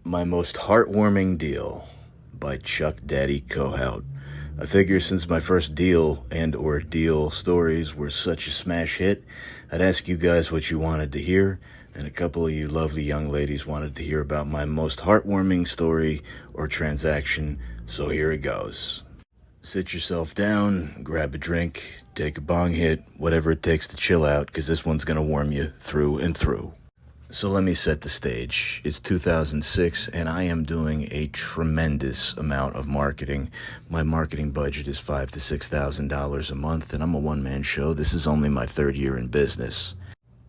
My Most Heartwarming Deal by Chuck Daddy Cohout. I figure since my first deal and or deal stories were such a smash hit, I'd ask you guys what you wanted to hear, and a couple of you lovely young ladies wanted to hear about my most heartwarming story or transaction, so here it goes. Sit yourself down, grab a drink, take a bong hit, whatever it takes to chill out, because this one's going to warm you through and through. So let me set the stage. It's 2006, and I am doing a tremendous amount of marketing. My marketing budget is $5,000 to $6,000 a month, and I'm a one-man show. This is only my third year in business.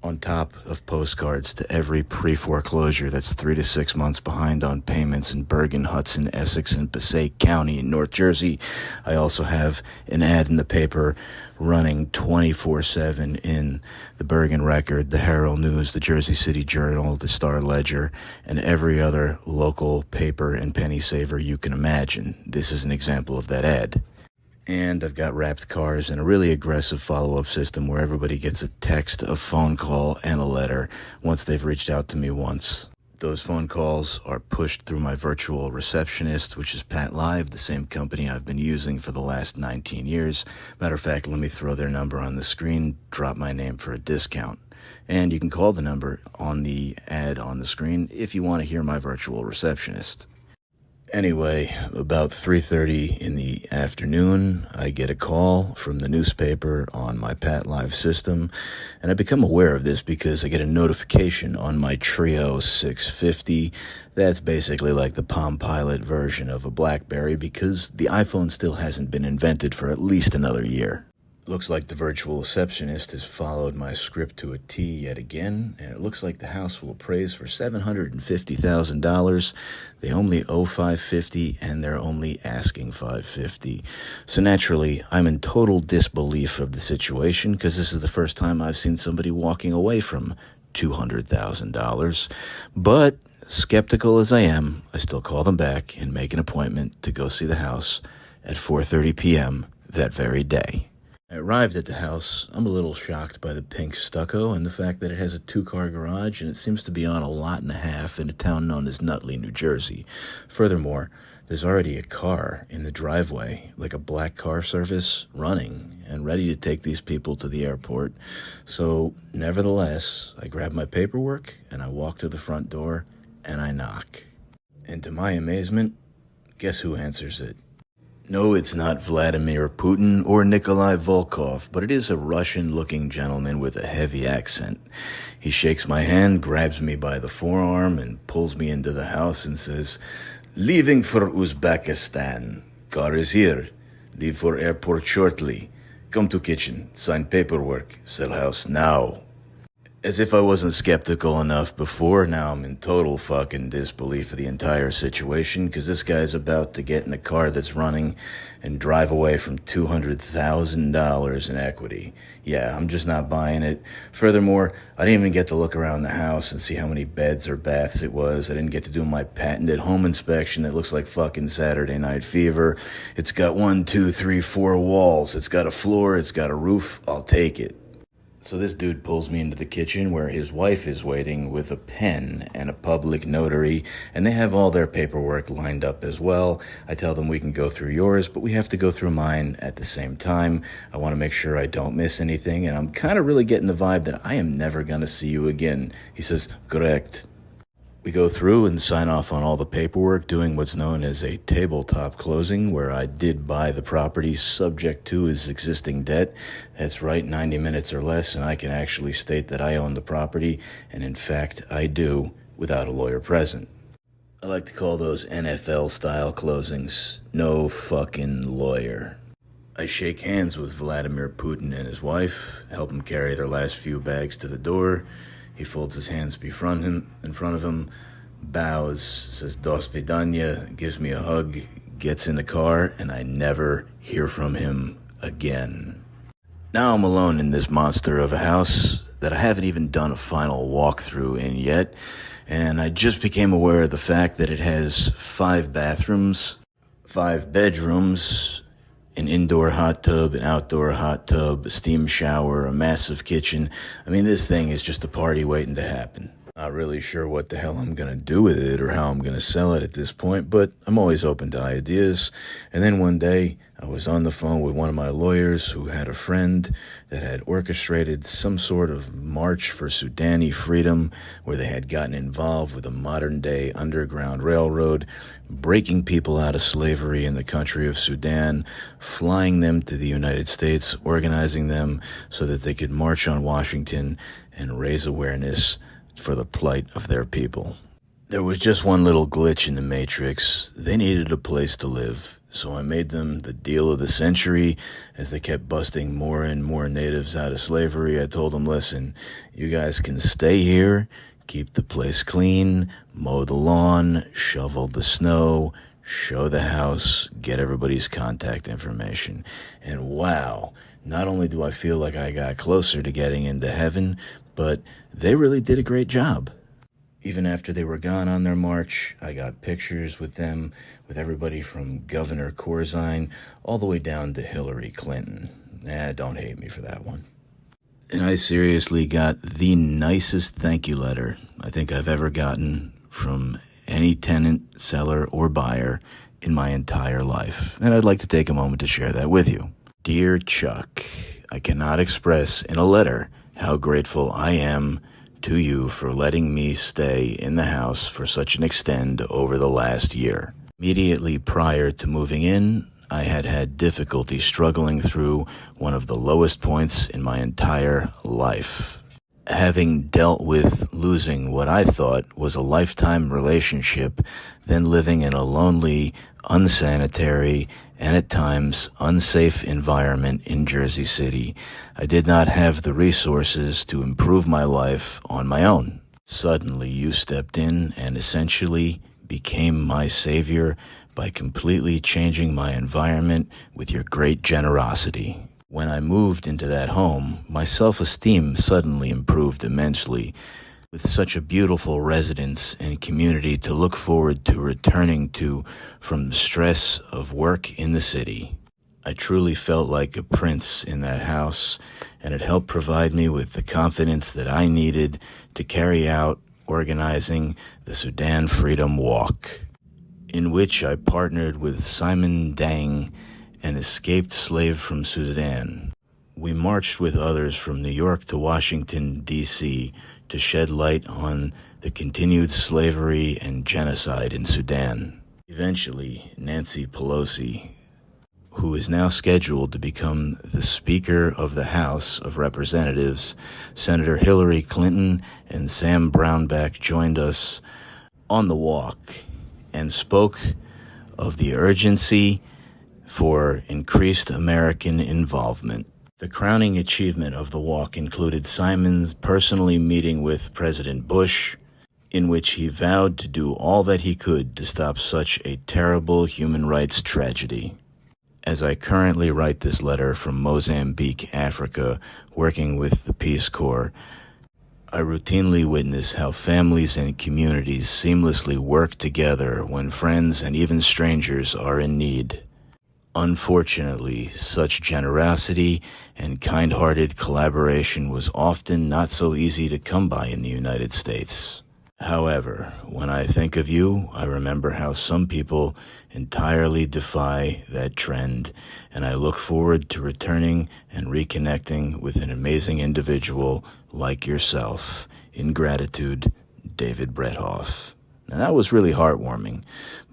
On top of postcards to every pre-foreclosure that's 3 to 6 months behind on payments in Bergen, Hudson, Essex, and Passaic County in North Jersey, I also have an ad in the paper running 24/7 in the Bergen Record, the Herald News, the Jersey City Journal, the Star Ledger, and every other local paper and penny saver you can imagine. This is an example of that ad. And I've got wrapped cars and a really aggressive follow-up system where everybody gets a text, a phone call, and a letter once they've reached out to me once. Those phone calls are pushed through my virtual receptionist, which is Pat Live, the same company I've been using for the last 19 years. Matter of fact, let me throw their number on the screen, drop my name for a discount. And you can call the number on the ad on the screen if you want to hear my virtual receptionist. Anyway, about 3:30 in the afternoon, I get a call from the newspaper on my Pat Live system, and I become aware of this because I get a notification on my Trio 650. That's basically like the Palm Pilot version of a BlackBerry because the iPhone still hasn't been invented for at least another year. Looks like the virtual receptionist has followed my script to a T yet again, and it looks like the house will appraise for $750,000. They only owe $550, and they're only asking $550. So naturally, I'm in total disbelief of the situation because this is the first time I've seen somebody walking away from $200,000. But skeptical as I am, I still call them back and make an appointment to go see the house at 4:30 p.m. that very day. I arrived at the house. I'm a little shocked by the pink stucco and the fact that it has a 2-car garage and it seems to be on a lot and a half in a town known as Nutley, New Jersey. Furthermore, there's already a car in the driveway, like a black car service, running and ready to take these people to the airport. So, nevertheless, I grab my paperwork and I walk to the front door and I knock. And to my amazement, guess who answers it? No, it's not Vladimir Putin or Nikolai Volkov, but it is a Russian-looking gentleman with a heavy accent. He shakes my hand, grabs me by the forearm, and pulls me into the house and says, "Leaving for Uzbekistan. Car is here. Leave for airport shortly. Come to kitchen. Sign paperwork. Sell house now." As if I wasn't skeptical enough before, now I'm in total fucking disbelief of the entire situation because this guy's about to get in a car that's running and drive away from $200,000 in equity. Yeah, I'm just not buying it. Furthermore, I didn't even get to look around the house and see how many beds or baths it was. I didn't get to do my patented home inspection that looks like fucking Saturday Night Fever. It's got 1, 2, 3, 4 walls. It's got a floor. It's got a roof. I'll take it. So this dude pulls me into the kitchen where his wife is waiting with a pen and a public notary, and they have all their paperwork lined up as well. I tell them we can go through yours, but we have to go through mine at the same time. I want to make sure I don't miss anything, and I'm kind of really getting the vibe that I am never going to see you again. He says, "Correct." We go through and sign off on all the paperwork, doing what's known as a tabletop closing, where I did buy the property subject to his existing debt. That's right, 90 minutes or less, and I can actually state that I own the property, and in fact, I do, without a lawyer present. I like to call those NFL-style closings. No fucking lawyer. I shake hands with Vladimir Putin and his wife, help them carry their last few bags to the door. He folds his hands in front of him, bows, says "Dos vidanya," gives me a hug, gets in the car, and I never hear from him again. Now I'm alone in this monster of a house that I haven't even done a final walkthrough in yet, and I just became aware of the fact that it has 5 bathrooms, 5 bedrooms, an indoor hot tub, an outdoor hot tub, a steam shower, a massive kitchen. I mean, this thing is just a party waiting to happen. Not really sure what the hell I'm going to do with it or how I'm going to sell it at this point, but I'm always open to ideas. And then one day, I was on the phone with one of my lawyers who had a friend that had orchestrated some sort of march for Sudani freedom, where they had gotten involved with a modern-day underground railroad, breaking people out of slavery in the country of Sudan, flying them to the United States, organizing them so that they could march on Washington and raise awareness for the plight of their people. There was just one little glitch in the matrix. They needed a place to live, so I made them the deal of the century. As they kept busting more and more natives out of slavery, I told them, listen, you guys can stay here, keep the place clean, mow the lawn, shovel the snow, show the house, get everybody's contact information. And wow, not only do I feel like I got closer to getting into heaven, but they really did a great job. Even after they were gone on their march, I got pictures with them, with everybody from Governor Corzine all the way down to Hillary Clinton. Don't hate me for that one. And I seriously got the nicest thank you letter I think I've ever gotten from any tenant, seller, or buyer in my entire life. And I'd like to take a moment to share that with you. Dear Chuck, I cannot express in a letter how grateful I am to you for letting me stay in the house for such an extent over the last year. Immediately prior to moving in, I had had difficulty struggling through one of the lowest points in my entire life. Having dealt with losing what I thought was a lifetime relationship, then living in a lonely, unsanitary, and at times unsafe environment in Jersey City, I did not have the resources to improve my life on my own. Suddenly, you stepped in and essentially became my savior by completely changing my environment with your great generosity. When I moved into that home, my self-esteem suddenly improved immensely. With such a beautiful residence and community to look forward to returning to from the stress of work in the city. I truly felt like a prince in that house, and it helped provide me with the confidence that I needed to carry out organizing the Sudan Freedom Walk, in which I partnered with Simon Dang, an escaped slave from Sudan. We marched with others from New York to Washington, D.C., to shed light on the continued slavery and genocide in Sudan. Eventually, Nancy Pelosi, who is now scheduled to become the Speaker of the House of Representatives, Senator Hillary Clinton and Sam Brownback joined us on the walk and spoke of the urgency for increased American involvement. The crowning achievement of the walk included Simon's personally meeting with President Bush, in which he vowed to do all that he could to stop such a terrible human rights tragedy. As I currently write this letter from Mozambique, Africa, working with the Peace Corps, I routinely witness how families and communities seamlessly work together when friends and even strangers are in need. Unfortunately, such generosity and kind-hearted collaboration was often not so easy to come by in the United States. However, when I think of you, I remember how some people entirely defy that trend, and I look forward to returning and reconnecting with an amazing individual like yourself. In gratitude, David Brethoff. Now, that was really heartwarming,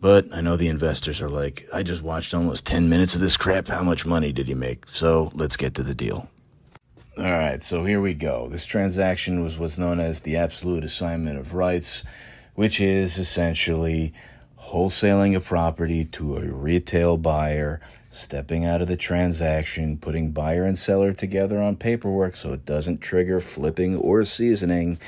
but I know the investors are like, I just watched almost 10 minutes of this crap. How much money did he make? So let's get to the deal. All right, so here we go. This transaction was what's known as the absolute assignment of rights, which is essentially wholesaling a property to a retail buyer, stepping out of the transaction, putting buyer and seller together on paperwork so it doesn't trigger flipping or seasoning,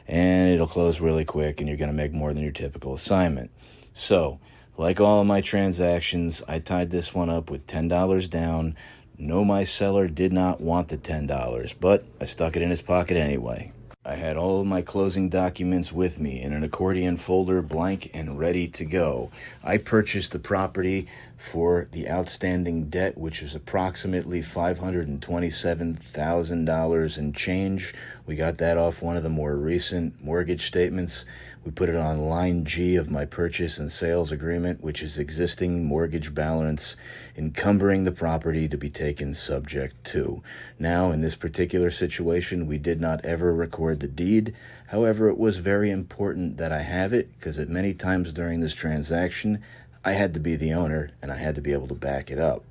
and it'll close really quick and you're going to make more than your typical assignment. So, like all of my transactions, I tied this one up with $10 down. No, my seller did not want the $10, but I stuck it in his pocket anyway. I I had all of my closing documents with me in an accordion folder, blank and ready to go. I purchased the property for the outstanding debt, which is approximately $527,000 and change. We got that off one of the more recent mortgage statements. We put it on line G of my purchase and sales agreement, which is existing mortgage balance encumbering the property to be taken subject to. Now, in this particular situation, we did not ever record the deed. However, it was very important that I have it because at many times during this transaction, I had to be the owner and I had to be able to back it up.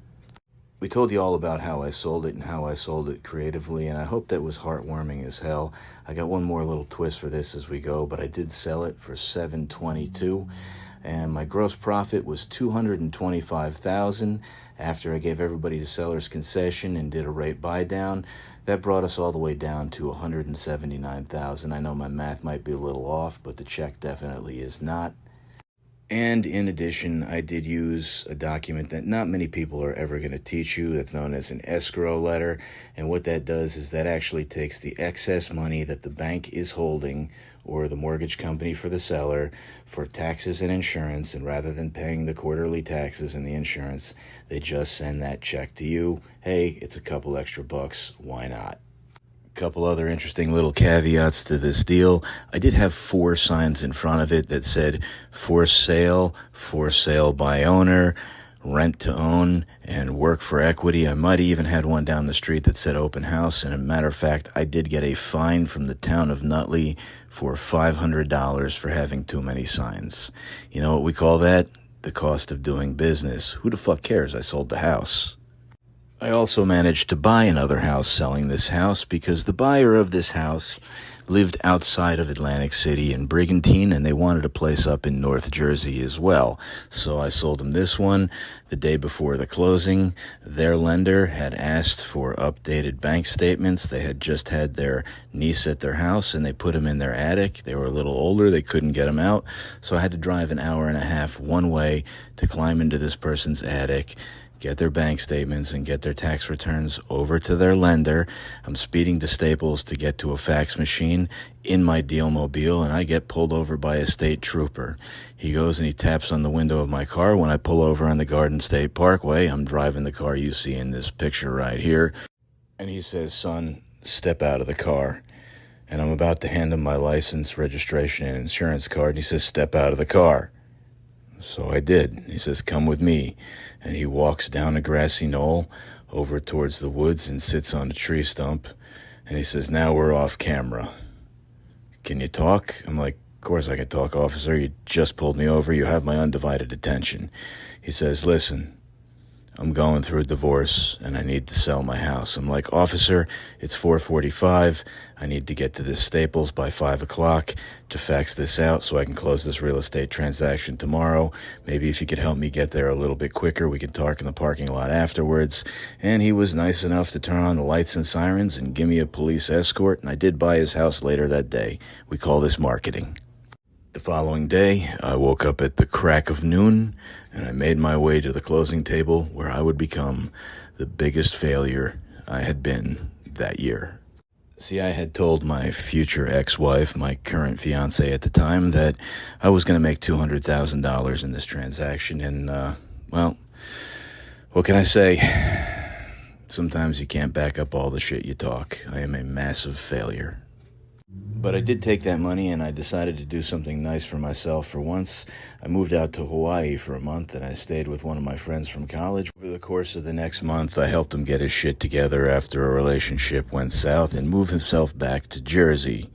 We told you all about how I sold it and how I sold it creatively, and I hope that was heartwarming as hell. I got one more little twist for this as we go, but I did sell it for $722, and my gross profit was $225,000. After I gave everybody the seller's concession and did a rate buy down, that brought us all the way down to $179,000. I know my math might be a little off, but the check definitely is not. And in addition, I did use a document that not many people are ever going to teach you. That's known as an escrow letter. And what that does is that actually takes the excess money that the bank is holding or the mortgage company for the seller for taxes and insurance. And rather than paying the quarterly taxes and the insurance, they just send that check to you. Hey, it's a couple extra bucks. Why not? Couple other interesting little caveats to this deal. I did have 4 signs in front of it that said for sale by owner, rent to own, and work for equity. I might have even had one down the street that said open house. And a matter of fact, I did get a fine from the town of Nutley for $500 for having too many signs. You know what we call that? The cost of doing business. Who the fuck cares? I sold the house. I also managed to buy another house selling this house because the buyer of this house lived outside of Atlantic City in Brigantine, and they wanted a place up in North Jersey as well. So I sold them this one the day before the closing. Their lender had asked for updated bank statements. They had just had their niece at their house, and they put them in their attic. They were a little older. They couldn't get them out. So I had to drive an hour and a half one way to climb into this person's attic, get their bank statements, and get their tax returns over to their lender. I'm speeding to Staples to get to a fax machine in my Dealmobile, and I get pulled over by a state trooper. He goes and he taps on the window of my car. When I pull over on the Garden State Parkway, I'm driving the car you see in this picture right here, and he says, "Son, step out of the car." And I'm about to hand him my license, registration, and insurance card, and he says, "Step out of the car." So I did. He says, "Come with me." And he walks down a grassy knoll over towards the woods and sits on a tree stump. And he says, "Now we're off camera. Can you talk?" I'm like, "Of course I can talk, officer. You just pulled me over. You have my undivided attention." He says, "Listen, I'm going through a divorce and I need to sell my house." I'm like, "Officer, it's 4:45. I need to get to this Staples by 5 o'clock to fax this out so I can close this real estate transaction tomorrow. Maybe if you could help me get there a little bit quicker, we could talk in the parking lot afterwards." And he was nice enough to turn on the lights and sirens and give me a police escort, and I did buy his house later that day. We call this marketing. The following day, I woke up at the crack of noon, and I made my way to the closing table where I would become the biggest failure I had been that year. See, I had told my future ex-wife, my current fiance at the time, that I was going to make $200,000 in this transaction, and, well, what can I say? Sometimes you can't back up all the shit you talk. I am a massive failure. But I did take that money and I decided to do something nice for myself for once. I moved out to Hawaii for a month and I stayed with one of my friends from college. Over the course of the next month, I helped him get his shit together after a relationship went south and move himself back to Jersey.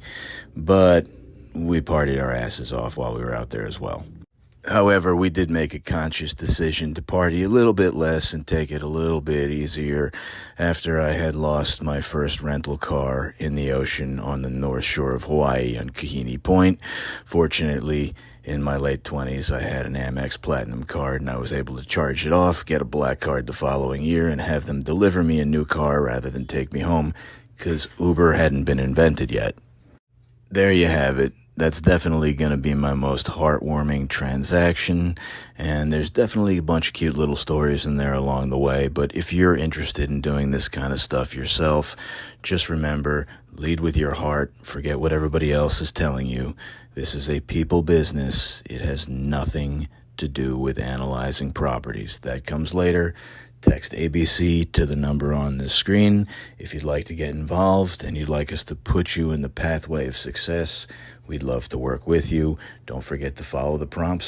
But we partied our asses off while we were out there as well. However, we did make a conscious decision to party a little bit less and take it a little bit easier after I had lost my first rental car in the ocean on the north shore of Hawaii on Kahini Point. Fortunately, in my late 20s, I had an Amex Platinum card and I was able to charge it off, get a black card the following year, and have them deliver me a new car rather than take me home because Uber hadn't been invented yet. There you have it. that's definitely going to be my most heartwarming transaction, and there's definitely a bunch of cute little stories in there along the way. But if you're interested in doing this kind of stuff yourself, just remember, lead with your heart. Forget what everybody else is telling you. This is a people business. It has nothing to do with analyzing properties. That comes later. Text ABC to the number on the screen if you'd like to get involved and you'd like us to put you in the pathway of success. We'd love to work with you. Don't forget to follow the prompts